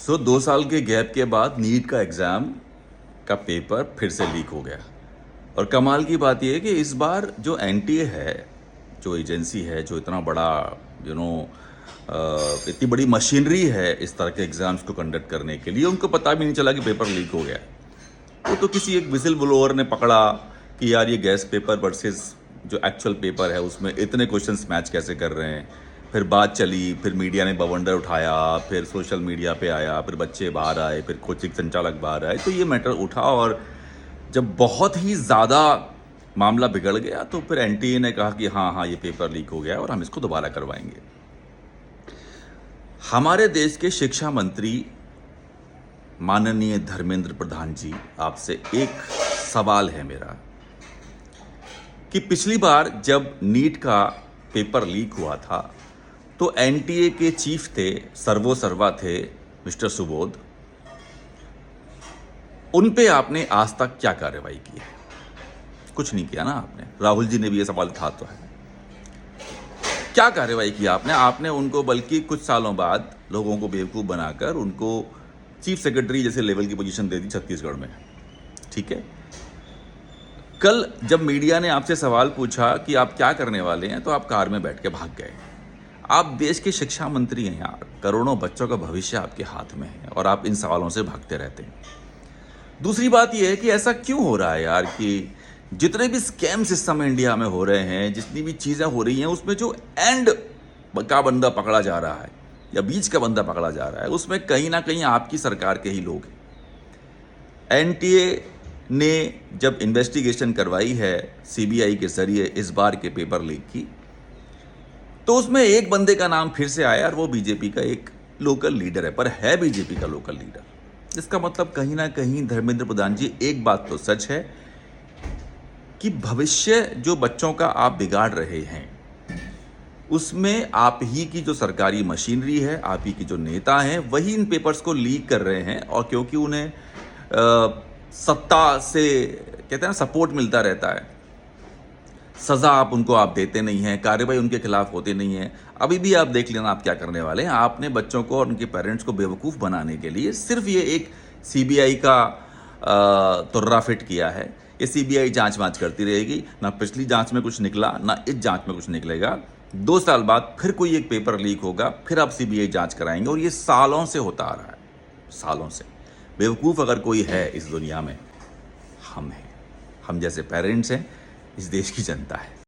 2 साल के गैप के बाद नीट का एग्ज़ाम का पेपर फिर से लीक हो गया। और कमाल की बात यह है कि इस बार जो एनटीए है, जो एजेंसी है, जो इतना बड़ा यू नो इतनी बड़ी मशीनरी है इस तरह के एग्ज़ाम्स को कंडक्ट करने के लिए, उनको पता भी नहीं चला कि पेपर लीक हो गया। वो तो किसी एक विजिल ब्लोअर ने पकड़ा कि यार ये गैस पेपर वर्सेस जो एक्चुअल पेपर है उसमें इतने क्वेश्चंस मैच कैसे कर रहे हैं। फिर बात चली, फिर मीडिया ने बवंडर उठाया, फिर सोशल मीडिया पे आया, फिर बच्चे बाहर आए, फिर कोचिंग संचालक बाहर आए, तो ये मैटर उठा। और जब बहुत ही ज़्यादा मामला बिगड़ गया तो फिर एनटीए ने कहा कि हाँ हाँ ये पेपर लीक हो गया और हम इसको दोबारा करवाएंगे। हमारे देश के शिक्षा मंत्री माननीय धर्मेंद्र प्रधान जी, आपसे एक सवाल है मेरा कि पिछली बार जब नीट का पेपर लीक हुआ था तो एनटीए के चीफ थे, सर्वो सर्वा थे मिस्टर सुबोध, उन पे आपने आज तक क्या कार्रवाई की है? कुछ नहीं किया ना आपने। राहुल जी ने भी ये सवाल उठा तो है, क्या कार्रवाई की आपने? आपने उनको बल्कि कुछ सालों बाद लोगों को बेवकूफ़ बनाकर उनको चीफ सेक्रेटरी जैसे लेवल की पोजीशन दे दी छत्तीसगढ़ में। ठीक है, कल जब मीडिया ने आपसे सवाल पूछा कि आप क्या करने वाले हैं तो आप कार में बैठ के भाग गए। आप देश के शिक्षा मंत्री हैं यार, करोड़ों बच्चों का भविष्य आपके हाथ में है और आप इन सवालों से भागते रहते हैं। दूसरी बात यह है कि ऐसा क्यों हो रहा है यार कि जितने भी स्कैम्स इस समय इंडिया में हो रहे हैं, जितनी भी चीज़ें हो रही हैं, उसमें जो एंड का बंदा पकड़ा जा रहा है या बीच का बंदा पकड़ा जा रहा है, उसमें कहीं ना कहीं आपकी सरकार के ही लोग हैं। एनटीए ने जब इन्वेस्टिगेशन करवाई है सीबीआई के जरिए इस बार के पेपर लीक की, तो उसमें एक बंदे का नाम फिर से आया और वो बीजेपी का एक लोकल लीडर है, पर है बीजेपी का लोकल लीडर। इसका मतलब कहीं ना कहीं धर्मेंद्र प्रधान जी, एक बात तो सच है कि भविष्य जो बच्चों का आप बिगाड़ रहे हैं उसमें आप ही की जो सरकारी मशीनरी है, आप ही की जो नेता हैं, वही इन पेपर्स को लीक कर रहे हैं। और क्योंकि उन्हें सत्ता से कहते हैं ना सपोर्ट मिलता रहता है, सज़ा आप देते नहीं हैं, कार्रवाई उनके खिलाफ होती नहीं है। अभी भी आप देख लेना आप क्या करने वाले हैं। आपने बच्चों को और उनके पेरेंट्स को बेवकूफ़ बनाने के लिए सिर्फ ये एक सीबीआई का तुर्रा फिट किया है। ये सीबीआई जांच वाँच करती रहेगी, ना पिछली जांच में कुछ निकला ना इस जांच में कुछ निकलेगा। 2 साल बाद फिर कोई एक पेपर लीक होगा, फिर आप सीबीआई जांच कराएंगे, और ये सालों से होता आ रहा है, सालों से। बेवकूफ़ अगर कोई है इस दुनिया में, हम हैं। हम जैसे पेरेंट्स हैं, इस देश की जनता है।